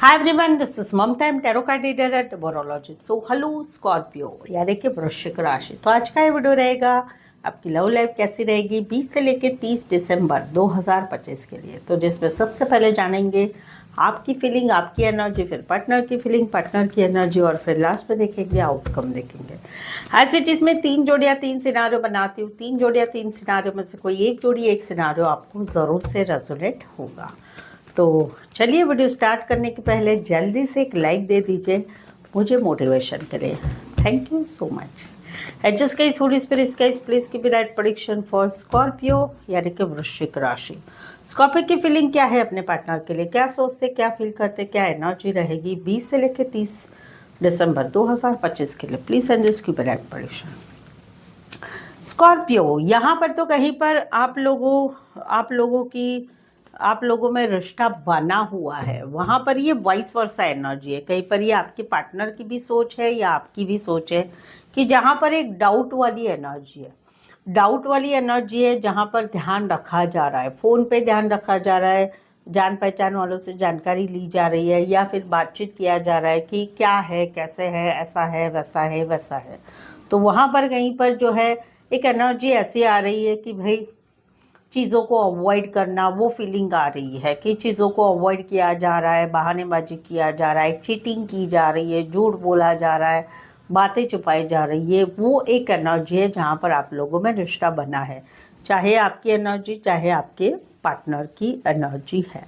Hi everyone, this is Mamta M tarot card reader at Borology. So hello Scorpio यानी कि वृश्चिक राशि। तो आज का ये वीडियो रहेगा आपकी लव लाइफ कैसी रहेगी 20 से लेकर 30 दिसंबर 2025 के लिए। तो जिसमें सबसे पहले जानेंगे आपकी फीलिंग, आपकी एनर्जी, फिर पार्टनर की फीलिंग, पार्टनर की एनर्जी, और फिर लास्ट में देखेंगे आउटकम देखेंगे। एज इट इज में 3 जोड़ियाँ 3 सिनारियो बनाती हूँ। 3 जोड़ियाँ 3 सिनारियो में से कोई एक जोड़ी एक सिनारियो आपको ज़रूर से रेजोनेट होगा। तो चलिए वीडियो स्टार्ट करने के पहले जल्दी से एक लाइक दे दीजिए, मुझे मोटिवेशन करे। Thank you so much. Adjust guys, holy spirits guys, please keep it right prediction for Scorpio यानी कि वृश्चिक राशि। स्कॉर्पियो की फीलिंग क्या है अपने पार्टनर के लिए, क्या सोचते, क्या फील करते, क्या एनर्जी रहेगी 20 से लेकर 30 दिसंबर 2025 के लिए। Please adjust keep it right prediction. Scorpio, यहाँ पर तो कहीं पर आप लोगों में रिश्ता बना हुआ है, वहाँ पर ये वाइस वर्सा एनर्जी है। कहीं पर ये आपके पार्टनर की भी सोच है या आपकी भी सोच है कि जहाँ पर एक डाउट वाली एनर्जी है, जहाँ पर ध्यान रखा जा रहा है, फ़ोन पे ध्यान रखा जा रहा है, जान पहचान वालों से जानकारी ली जा रही है, या फिर बातचीत किया जा रहा है कि क्या है, कैसे है, ऐसा है, वैसा है, वैसा है। तो वहाँ पर कहीं पर जो है एक एनर्जी ऐसी आ रही है कि भाई चीज़ों को अवॉइड करना, वो फीलिंग आ रही है कि चीज़ों को अवॉइड किया जा रहा है, बहानेबाजी किया जा रहा है, चीटिंग की जा रही है, झूठ बोला जा रहा है, बातें छुपाई जा रही है। वो एक एनर्जी है जहाँ पर आप लोगों में रिश्ता बना है, चाहे आपकी एनर्जी चाहे आपके पार्टनर की एनर्जी है।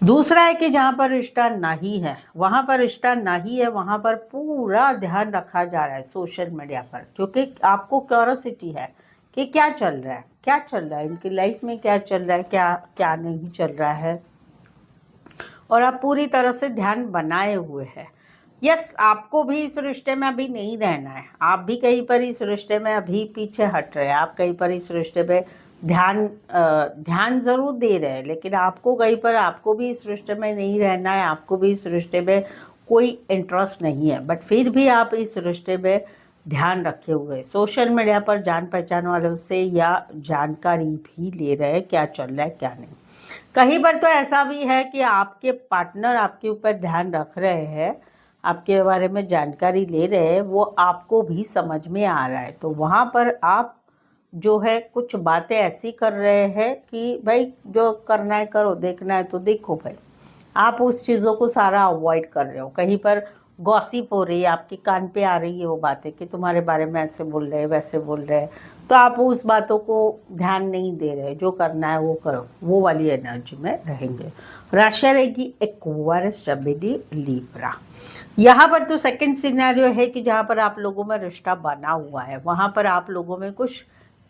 दूसरा है कि जहाँ पर रिश्ता नहीं है, वहाँ पर रिश्ता नहीं है, वहाँ पर पूरा ध्यान रखा जा रहा है सोशल मीडिया पर, क्योंकि आपको क्यूरोसिटी है कि क्या चल रहा है, क्या चल रहा है इनकी लाइफ में, क्या चल रहा है, क्या क्या नहीं चल रहा है, और आप पूरी तरह से ध्यान बनाए हुए हैं। यस, आपको भी इस रिश्ते में अभी नहीं रहना है, आप भी कहीं पर इस रिश्ते में अभी पीछे हट रहे हैं, आप कहीं पर इस रिश्ते में ध्यान ज़रूर दे रहे हैं, लेकिन आपको कहीं पर आपको भी इस रिश्ते में नहीं रहना है, आपको भी इस रिश्ते में कोई इंटरेस्ट नहीं है, बट फिर भी आप इस रिश्ते में ध्यान रखे हुए सोशल मीडिया पर जान पहचान वालों से या जानकारी भी ले रहे हैं क्या चल रहा है क्या नहीं। कहीं पर तो ऐसा भी है कि आपके पार्टनर आपके ऊपर ध्यान रख रहे हैं, आपके बारे में जानकारी ले रहे हैं, वो आपको भी समझ में आ रहा है। तो वहाँ पर आप जो है कुछ बातें ऐसी कर रहे हैं कि भाई जो करना है करो, देखना है तो देखो भाई। आप उस चीज़ों को सारा अवॉइड कर रहे हो, कहीं पर गॉसिप हो रही है, आपके कान पे आ रही है वो बातें कि तुम्हारे बारे में ऐसे बोल रहे हैं, वैसे बोल रहे हैं, तो आप उस बातों को ध्यान नहीं दे रहे, जो करना है वो करो, वो वाली एनर्जी में रहेंगे। राशि रहेगी एक्वारियस, जेमिनी, लिब्रा। यहाँ पर तो सेकंड सिनेरियो है कि जहाँ पर आप लोगों में रिश्ता बना हुआ है, वहाँ पर आप लोगों में कुछ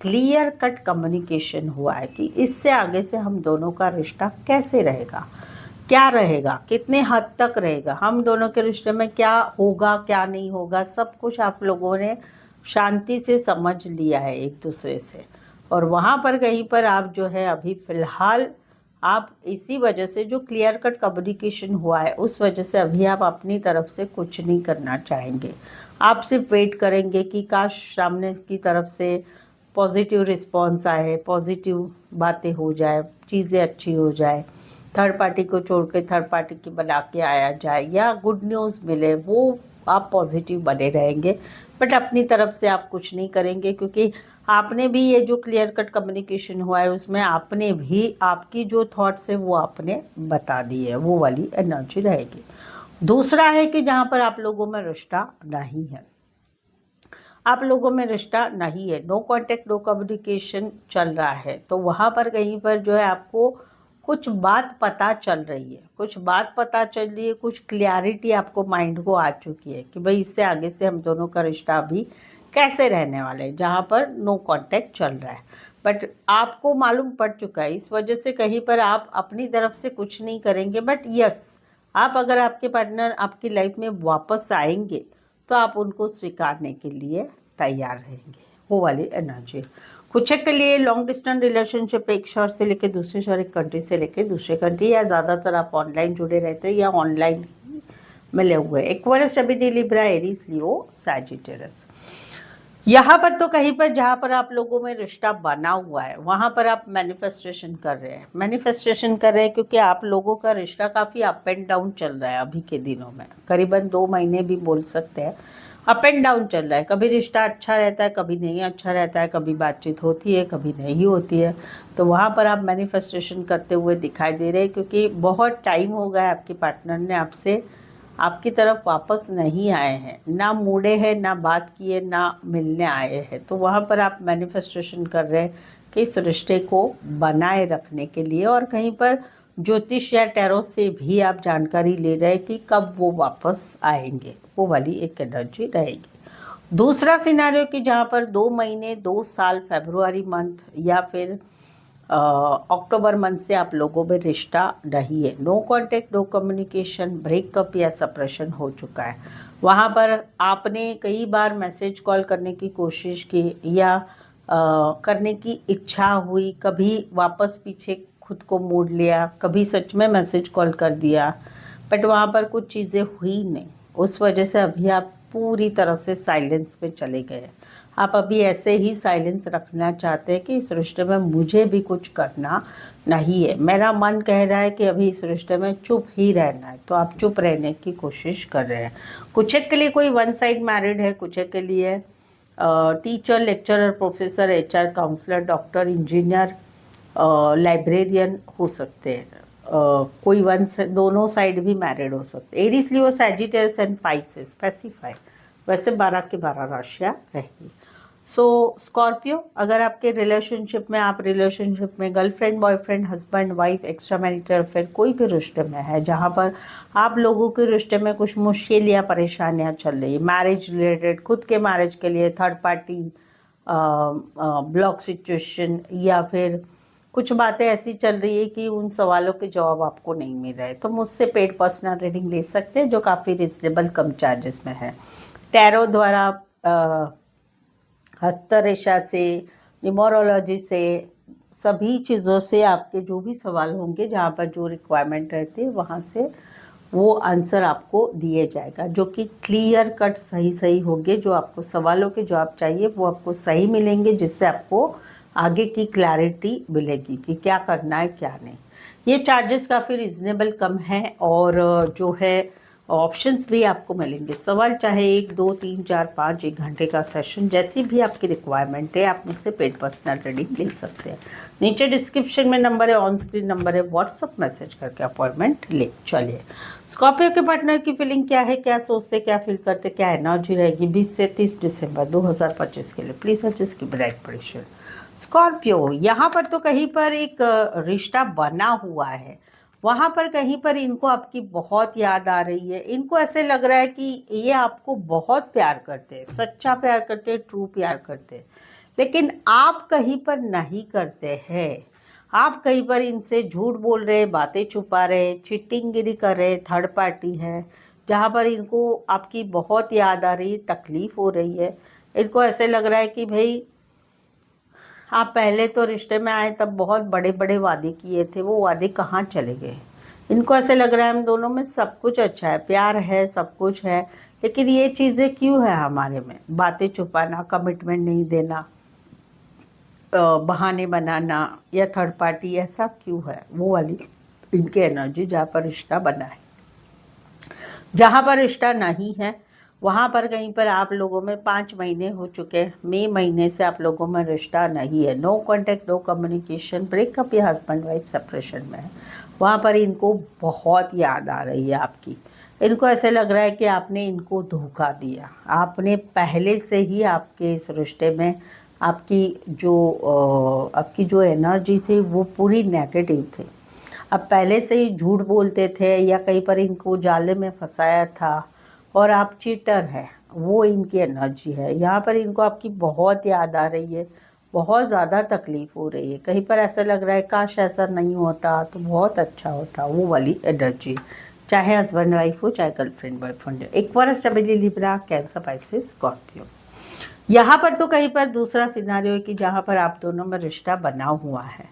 क्लियर कट कम्युनिकेशन हुआ है कि इससे आगे से हम दोनों का रिश्ता कैसे रहेगा, क्या रहेगा, कितने हद तक रहेगा, हम दोनों के रिश्ते में क्या होगा, क्या नहीं होगा, सब कुछ आप लोगों ने शांति से समझ लिया है एक दूसरे से। और वहाँ पर कहीं पर आप जो है अभी फ़िलहाल आप इसी वजह से, जो क्लियर कट कम्युनिकेशन हुआ है उस वजह से अभी आप अपनी तरफ से कुछ नहीं करना चाहेंगे। आप सिर्फ वेट करेंगे कि काश सामने की तरफ से पॉजिटिव रिस्पॉन्स आए, पॉजिटिव बातें हो जाए, चीज़ें अच्छी हो जाए, थर्ड पार्टी को छोड़ के थर्ड पार्टी की बना के आया जाए, या गुड न्यूज़ मिले, वो आप पॉजिटिव बने रहेंगे। बट अपनी तरफ से आप कुछ नहीं करेंगे, क्योंकि आपने भी ये जो क्लियर कट कम्युनिकेशन हुआ है उसमें आपने भी आपकी जो थॉट्स है वो आपने बता दी है, वो वाली एनर्जी रहेगी। दूसरा है कि जहाँ पर आप लोगों में रिश्ता नहीं है, आप लोगों में रिश्ता नहीं है, नो कांटेक्ट नो कम्युनिकेशन चल रहा है, तो वहाँ पर कहीं पर जो है आपको कुछ बात पता चल रही है, कुछ क्लियरिटी आपको माइंड को आ चुकी है कि भाई इससे आगे से हम दोनों का रिश्ता अभी कैसे रहने वाला है, जहाँ पर नो कांटेक्ट चल रहा है। बट आपको मालूम पड़ चुका है, इस वजह से कहीं पर आप अपनी तरफ से कुछ नहीं करेंगे। बट यस, आप अगर आपके पार्टनर आपकी लाइफ में वापस आएंगे तो आप उनको स्वीकारने के लिए तैयार रहेंगे, वो वाली एनर्जी। कुछ के लिए लॉन्ग डिस्टेंस रिलेशनशिप, एक शहर से लेके दूसरे शहर, एक कंट्री से लेके दूसरे कंट्री, या ज़्यादातर आप ऑनलाइन जुड़े रहते हैं या ऑनलाइन मिले हुए। एक्वेरियस, जेमिनी, लिब्रा, एरीज, लियो, सैजिटेरियस। यहाँ पर तो कहीं पर जहाँ पर आप लोगों में रिश्ता बना हुआ है वहाँ पर आप मैनिफेस्टेशन कर रहे हैं, मैनिफेस्टेशन कर रहे हैं, क्योंकि आप लोगों का रिश्ता काफ़ी अप एंड डाउन चल रहा है अभी के दिनों में, करीबन 2 महीने भी बोल सकते हैं। अप एंड डाउन चल रहा है, कभी रिश्ता अच्छा रहता है, कभी नहीं अच्छा रहता है, कभी बातचीत होती है, कभी नहीं होती है। तो वहाँ पर आप मैनिफेस्टेशन करते हुए दिखाई दे रहे हैं, क्योंकि बहुत टाइम हो गया आपके पार्टनर ने आपसे आपकी तरफ वापस नहीं आए हैं, ना मुड़े हैं, ना बात किए, ना मिलने आए हैं। तो वहाँ पर आप मैनिफेस्टेशन कर रहे हैं कि इस रिश्ते को बनाए रखने के लिए, और कहीं पर ज्योतिष या टैरो से भी आप जानकारी ले रहे हैं कि कब वो वापस आएंगे, वो वाली एक एनर्जी रहेगी। दूसरा सिनारियो कि जहाँ पर 2 महीने, 2 साल, फरवरी मंथ या फिर अक्टूबर मंथ से आप लोगों में रिश्ता नहीं है, no contact, no communication, breakup या सप्रेशन हो चुका है। वहाँ पर आपने कई बार मैसेज कॉल करने की कोशिश की या करने की इच्छा हुई, कभी वापस पीछे खुद को मोड़ लिया, कभी सच में मैसेज कॉल कर दिया, बट वहाँ पर कुछ चीज़ें हुई नहीं। उस वजह से अभी आप पूरी तरह से साइलेंस में चले गए। आप अभी ऐसे ही साइलेंस रखना चाहते हैं कि इस रिश्ते में मुझे भी कुछ करना नहीं है, मेरा मन कह रहा है कि अभी इस रिश्ते में चुप ही रहना है, तो आप चुप रहने की कोशिश कर रहे हैं। कुछ एक के लिए कोई वन साइड मैरिड है, कुछ एक के लिए teacher, lecturer, professor, HR, counsellor, doctor, engineer, librarian हो सकते हैं। कोई वन से दोनों साइड भी मैरिड हो सकते हैं। Aries, Leo, Sagittarius and Pisces specify, वैसे 12 की 12 राशियाँ रहेगी। सो स्कॉर्पियो, अगर आपके रिलेशनशिप में, आप रिलेशनशिप में girlfriend, boyfriend, husband, wife, extra marital affair, कोई भी रिश्ते में है जहाँ पर आप लोगों के रिश्ते में कुछ मुश्किल या परेशानियाँ चल रही है, मैरिज रिलेटेड, खुद के मैरिज के लिए, थर्ड पार्टी ब्लॉक सिचुएशन, या फिर कुछ बातें ऐसी चल रही है कि उन सवालों के जवाब आपको नहीं मिल रहे, तो मुझसे पेड पर्सनल रीडिंग ले सकते हैं, जो काफ़ी रिजनेबल कम चार्जेस में है। टैरो द्वारा, हस्तरेखा से, न्यूमरोलॉजी से, सभी चीज़ों से आपके जो भी सवाल होंगे, जहाँ पर जो रिक्वायरमेंट रहती है, वहाँ से वो आंसर आपको दिए जाएगा, जो कि क्लियर कट सही सही होंगे। जो आपको सवालों के जवाब चाहिए वो आपको सही मिलेंगे, जिससे आपको आगे की क्लैरिटी मिलेगी कि क्या करना है क्या नहीं। ये चार्जेस काफ़ी रिजनेबल कम हैं, और जो है ऑप्शंस भी आपको मिलेंगे। सवाल चाहे 1, 2, 3, 4, 5, 1 घंटे का सेशन, जैसी भी आपकी रिक्वायरमेंट है, आप मुझसे पेड पर्सनल रीडिंग ले सकते हैं। नीचे डिस्क्रिप्शन में नंबर है, ऑन स्क्रीन नंबर है, व्हाट्सअप मैसेज करके अपॉइंटमेंट ले चलिए। स्कॉर्पियो के पार्टनर की फीलिंग क्या है, क्या सोचते, क्या फील करते, क्या एनर्जी रहेगी 20 से 30 दिसंबर 2025 के लिए। प्लीज़ एडजस्ट की ब्राइट प्रेशर। स्कॉर्पियो, यहाँ पर तो कहीं पर एक रिश्ता बना हुआ है, वहाँ पर कहीं पर इनको आपकी बहुत याद आ रही है। इनको ऐसे लग रहा है कि ये आपको बहुत प्यार करते हैं, सच्चा प्यार करते हैं, ट्रू प्यार करते हैं, लेकिन आप कहीं पर नहीं करते हैं। आप कहीं पर इनसे झूठ बोल रहे, बातें छुपा रहे, चीटिंगगिरी कर रहे, थर्ड पार्टी है, जहाँ पर इनको आपकी बहुत याद आ रही है, तकलीफ हो रही है। इनको ऐसे लग रहा है कि भाई आप पहले तो रिश्ते में आए तब बहुत बड़े बड़े वादे किए थे, वो वादे कहाँ चले गए। इनको ऐसे लग रहा है हम दोनों में सब कुछ अच्छा है, प्यार है, सब कुछ है, लेकिन ये चीज़ें क्यों है हमारे में, बातें छुपाना, कमिटमेंट नहीं देना, बहाने बनाना या थर्ड पार्टी, ऐसा क्यों है। वो वाली इनकी एनर्जी, जहाँ पर रिश्ता बना है। जहाँ पर रिश्ता नहीं है वहाँ पर कहीं पर आप लोगों में 5 महीने हो चुके हैं, मई महीने से आप लोगों में रिश्ता नहीं है, no contact, no communication, breakup या हस्बैंड वाइफ सेपरेशन में है। वहाँ पर इनको बहुत याद आ रही है आपकी। इनको ऐसे लग रहा है कि आपने इनको धोखा दिया, आपने पहले से ही आपके इस रिश्ते में आपकी जो एनर्जी थी वो पूरी नेगेटिव थी। अब पहले से ही झूठ बोलते थे या कहीं पर इनको जाले में फंसाया था, और आप चीटर हैं, वो इनकी एनर्जी है। यहाँ पर इनको आपकी बहुत याद आ रही है, बहुत ज़्यादा तकलीफ़ हो रही है, कहीं पर ऐसा लग रहा है काश ऐसा नहीं होता तो बहुत अच्छा होता, वो वाली एनर्जी। चाहे हस्बैंड वाइफ हो, चाहे गर्लफ्रेंड बॉयफ्रेंड हो। Aquarius, stability, Libra, Cancer, Pisces, Scorpio. यहाँ पर तो कहीं पर दूसरा सिनारियो है कि जहाँ पर आप दोनों में रिश्ता बना हुआ है,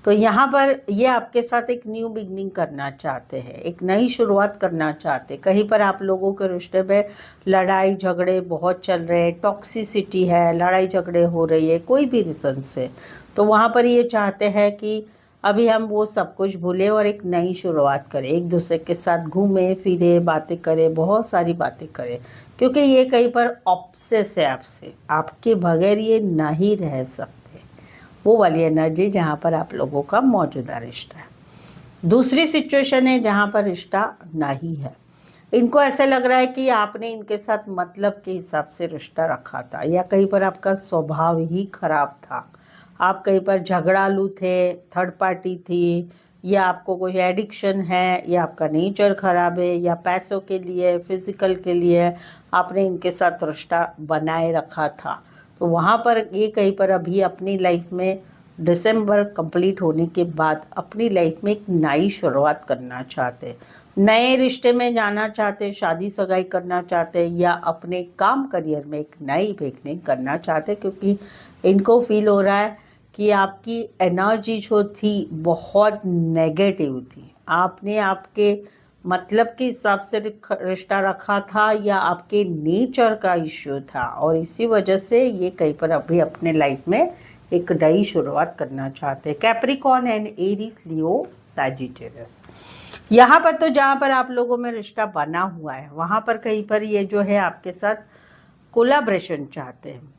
तो यहाँ पर ये आपके साथ एक न्यू बिगनिंग करना चाहते हैं, एक नई शुरुआत करना चाहते हैं। कहीं पर आप लोगों के रिश्ते में लड़ाई झगड़े बहुत चल रहे हैं, टॉक्सिसिटी है, लड़ाई झगड़े हो रही है कोई भी रीज़न से, तो वहाँ पर ये चाहते हैं कि अभी हम वो सब कुछ भूलें और एक नई शुरुआत करें, एक दूसरे के साथ घूमें फिरें, बातें करें, बहुत सारी बातें करें, क्योंकि ये कहीं पर ऑब्सेस है आपसे, आपके बगैर ये नहीं रह सकते। वो वाली एनर्जी जहाँ पर आप लोगों का मौजूदा रिश्ता है। दूसरी सिचुएशन है जहाँ पर रिश्ता नहीं है। इनको ऐसा लग रहा है कि आपने इनके साथ मतलब के हिसाब से रिश्ता रखा था, या कहीं पर आपका स्वभाव ही खराब था, आप कहीं पर झगड़ालू थे, थर्ड पार्टी थी, या आपको कोई एडिक्शन है, या आपका नेचर खराब है, या पैसों के लिए फिजिकल के लिए आपने इनके साथ रिश्ता बनाए रखा था। तो वहाँ पर ये कहीं पर अभी अपनी लाइफ में दिसंबर कंप्लीट होने के बाद अपनी लाइफ में एक नई शुरुआत करना चाहते, नए रिश्ते में जाना चाहते, शादी सगाई करना चाहते, या अपने काम करियर में एक नई बिगनिंग करना चाहते, क्योंकि इनको फील हो रहा है कि आपकी एनर्जी जो थी बहुत नेगेटिव थी। आपने आपके मतलब के हिसाब से रिश्ता रखा था, या आपके नेचर का इश्यू था, और इसी वजह से ये कहीं पर अभी अपने लाइफ में एक नई शुरुआत करना चाहते हैं। Capricorn and Aries, Leo, Sagittarius. यहाँ पर तो जहाँ पर आप लोगों में रिश्ता बना हुआ है वहाँ पर कहीं पर ये जो है आपके साथ कोलैबोरेशन चाहते हैं,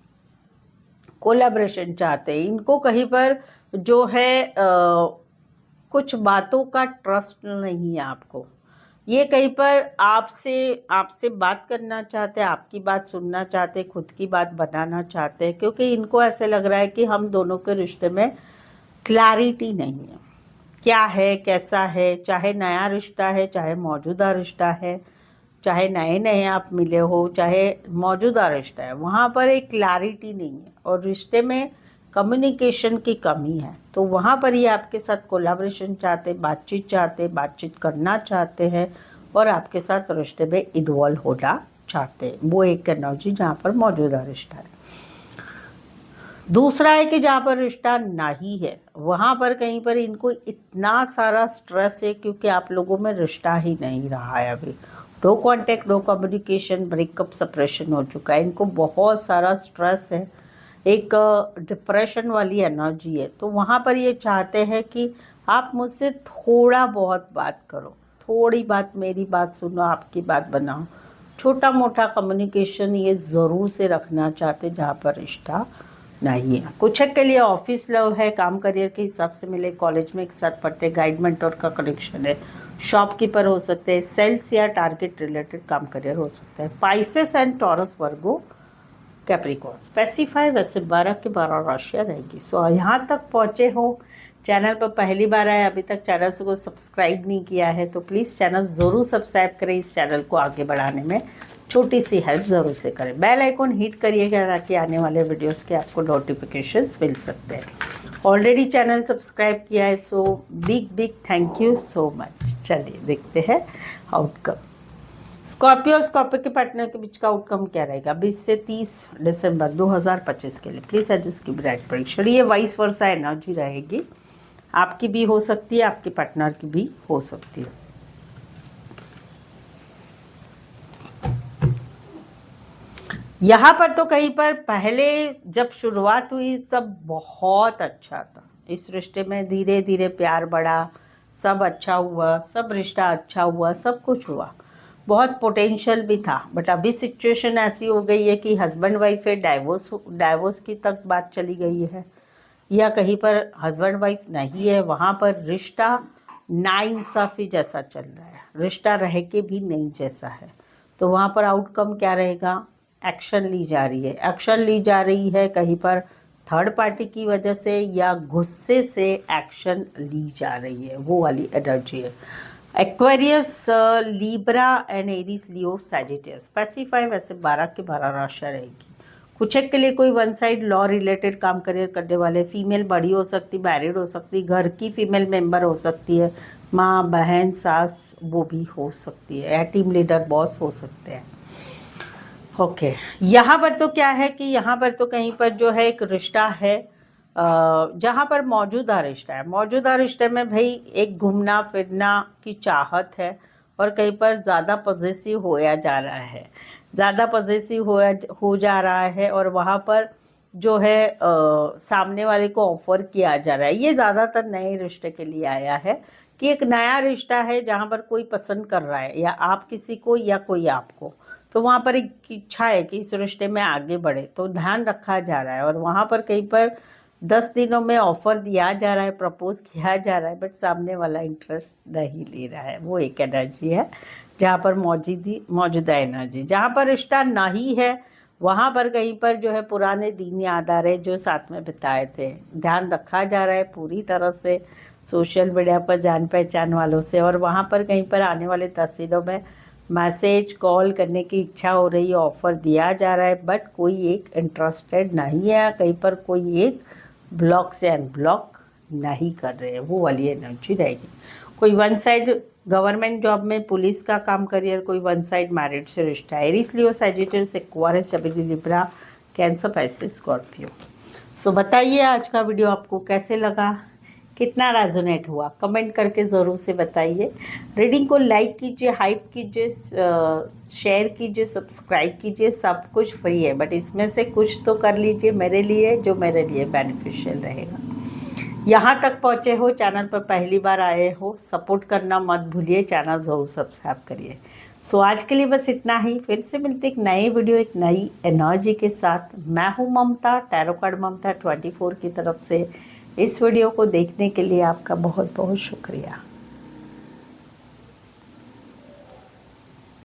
कोलैबोरेशन चाहते हैं। इनको कहीं पर जो है कुछ बातों का ट्रस्ट नहीं है आपको, ये कहीं पर आपसे आपसे बात करना चाहते हैं, आपकी बात सुनना चाहते हैं, खुद की बात बनाना चाहते हैं, क्योंकि इनको ऐसे लग रहा है कि हम दोनों के रिश्ते में क्लैरिटी नहीं है, क्या है कैसा है, चाहे नया रिश्ता है, चाहे मौजूदा रिश्ता है, चाहे नए नए आप मिले हो, चाहे मौजूदा रिश्ता है, वहाँ पर एक क्लैरिटी नहीं है और रिश्ते में कम्युनिकेशन की कमी है। तो वहाँ पर ये आपके साथ कोलैबोरेशन चाहते, बातचीत चाहते, बातचीत करना चाहते हैं और आपके साथ रिश्ते में इन्वॉल्व होना चाहते हैं। वो एक एनर्जी जहाँ पर मौजूदा रिश्ता है। दूसरा है कि जहाँ पर रिश्ता नहीं है वहाँ पर कहीं पर इनको इतना सारा स्ट्रेस है, क्योंकि आप लोगों में रिश्ता ही नहीं रहा है अभी। No contact, no communication, breakup, separation हो चुका है। इनको बहुत सारा स्ट्रेस है, एक डिप्रेशन वाली एनर्जी है। तो वहाँ पर ये चाहते हैं कि आप मुझसे थोड़ा बहुत बात करो, थोड़ी बात, मेरी बात सुनो, आपकी बात बनाओ। छोटा मोटा कम्युनिकेशन ये ज़रूर से रखना चाहते जहाँ पर रिश्ता नहीं है। कुछ के लिए ऑफिस लव है, काम करियर के हिसाब से मिले, कॉलेज में एक साथ पढ़ते, गाइड मेंटोर का कनेक्शन है, शॉपकीपर हो सकते हैं, सेल्स या टारगेट रिलेटेड काम करियर हो सकता है। Pisces and taurus, Virgo, Capricorn. Specify वैसे 12 के 12 राशियाँ रहेगी। सो यहाँ तक पहुँचे हो, चैनल पर पहली बार आए, अभी तक चैनल से को सब्सक्राइब नहीं किया है तो प्लीज़ चैनल ज़रूर सब्सक्राइब करें। इस चैनल को आगे बढ़ाने में छोटी सी हेल्प ज़रूर से करें। बेल आइकॉन हिट करिएगा ताकि आने वाले वीडियोस के आपको नोटिफिकेशंस मिल सकते हैं। ऑलरेडी चैनल सब्सक्राइब किया है so big big thank you so much. चलिए देखते हैं आउटकम। स्कॉर्पियो और स्कॉर्पियो के पार्टनर के बीच का आउटकम क्या रहेगा 20 से 30 दिसंबर 2025 के लिए। प्लीज़ एडजस्ट की ब्राइट प्रेडिक्शन। ये वाइस वर्सा एनर्जी रहेगी, आपकी भी हो सकती है, आपके पार्टनर की भी हो सकती है। यहाँ पर तो कहीं पर पहले जब शुरुआत हुई सब बहुत अच्छा था, इस रिश्ते में धीरे धीरे प्यार बढ़ा, सब अच्छा हुआ, सब रिश्ता अच्छा हुआ, सब कुछ हुआ, बहुत पोटेंशियल भी था। बट अभी सिचुएशन ऐसी हो गई है कि हस्बैंड वाइफ है, डाइवोर्स की तक बात चली गई है, या कहीं पर हस्बैंड वाइफ नहीं है, वहाँ पर रिश्ता नाइंसाफ़ी जैसा चल रहा है, रिश्ता रह के भी नहीं जैसा है। तो वहाँ पर आउटकम क्या रहेगा, एक्शन ली जा रही है, एक्शन ली जा रही है कहीं पर थर्ड पार्टी की वजह से या गुस्से से एक्शन ली जा रही है, वो वाली एनर्जी है। Aquarius, Libra and Aries, Leo, Sagittarius. Specify वैसे 12 के 12 राशियाँ रहेगी। कुछ एक के लिए कोई वन साइड लॉ रिलेटेड काम करियर करने वाले, फीमेल बड़ी हो सकती, मैरिड हो सकती, घर की फीमेल मेंबर हो सकती है, माँ बहन सास वो भी हो सकती है, या टीम लीडर बॉस हो सकते हैं। ओके यहाँ पर तो क्या है कि यहाँ पर तो कहीं पर जो है एक रिश्ता है जहाँ पर मौजूदा रिश्ता है, मौजूदा रिश्ते में भाई एक घूमना फिरना की चाहत है और कहीं पर ज़्यादा पॉजेसिव होया जा रहा है, ज़्यादा पॉजेसिव हो जा रहा है और वहाँ पर जो है सामने वाले को ऑफर किया जा रहा है। ये ज़्यादातर नए रिश्ते के लिए आया है कि एक नया रिश्ता है जहाँ पर कोई पसंद कर रहा है, या आप किसी को या कोई आपको, तो वहाँ पर एक इच्छा है कि इस रिश्ते में आगे बढ़े, तो ध्यान रखा जा रहा है। और वहाँ पर कहीं पर 10 दिनों में ऑफर दिया जा रहा है, प्रपोज किया जा रहा है, बट सामने वाला इंटरेस्ट नहीं ले रहा है। वो एक एनर्जी है जहाँ पर मौजूदा एनर्जी, जहाँ पर रिश्ता नहीं है वहाँ पर कहीं पर जो है पुराने दिन याद आ रहे जो साथ में बिताए थे। ध्यान रखा जा रहा है पूरी तरह से सोशल मीडिया पर जान पहचान वालों से, और वहाँ पर कहीं पर आने वाले 10 दिनों में मैसेज कॉल करने की इच्छा हो रही है, ऑफ़र दिया जा रहा है, बट कोई एक इंटरेस्टेड नहीं है, कहीं पर कोई एक ब्लॉक से अनब्लॉक नहीं कर रहे हैं। वो वाली एनर्जी रहेगी। कोई वन साइड गवर्नमेंट जॉब में पुलिस का काम करियर, कोई वन साइड मैरिड से रिश्ता है। इसलिए सजिटेरियस, एक्वारियस, शबीली, Libra, Cancer, Pisces, Scorpio. So बताइए आज का वीडियो आपको कैसे लगा, कितना रेजोनेट हुआ, कमेंट करके ज़रूर से बताइए। रीडिंग को लाइक कीजिए, हाइप कीजिए, शेयर कीजिए, सब्सक्राइब कीजिए, सब कुछ फ्री है, बट इसमें से कुछ तो कर लीजिए मेरे लिए, जो मेरे लिए बेनिफिशियल रहेगा। यहाँ तक पहुँचे हो, चैनल पर पहली बार आए हो, सपोर्ट करना मत भूलिए, चैनल ज़रूर सब्सक्राइब करिए। सो आज के लिए बस इतना ही। फिर से मिलते एक नए वीडियो, एक नई एनर्जी के साथ। मैं हूँ ममता, टैरो कार्ड ममता 24 की तरफ से। इस वीडियो को देखने के लिए आपका बहुत बहुत शुक्रिया।